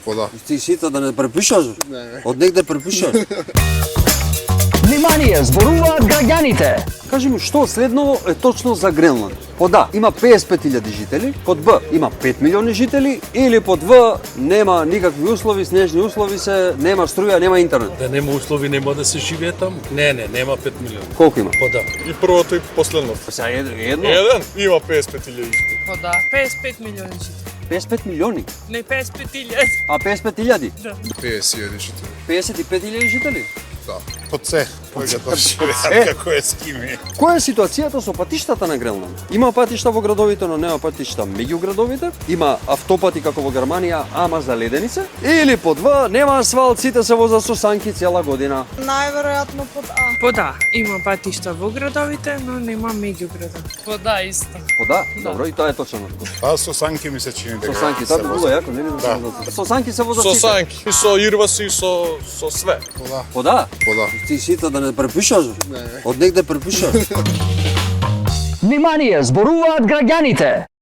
По да. Ти сите да не препишаш? Не. Од негде препишаш? Внимание, зборуваат граѓаните. Кажи ми, што следново е точно за Гренланд? Под А има 55.000 жители, под Б има 5 милиони жители или под В нема никакви услови, снежни услови се, нема струја, нема интернет. Да нема услови, нема да се живее таму? Не, нема 5 милиони. Колку има? Па да. И првото и последното. Сега едно. Еден има 55.000. Па да, 55 милиони жители. 55 милиони. Не 55.000. А 55.000? 50.000 жители. 55.000 жители? Да. Под се. Кој го живеат, како е скими. Која е ситуацијата со патиштата на Гренланд? Има патишта во градовите, но нема патишта меѓу градовите. Има автопати како во Германија, ама заледени се. Или под В нема асфалт, сите се возат со санки цела година. Најверојатно под А. Па да, има патишта во градовите, но нема меѓу градовите. Па да, исто. Под А? Добро, и тоа е точно одговор. А со санки ми се чини дека. Со санки, тоа би било јако, нели да се возат? Со санки се возат Со сите. санки, и со ирваси, и со све. По да. Под А? По да. Ти сите да не препишаш? Не. Од негде препишаш? Внимание, зборуваат граѓаните.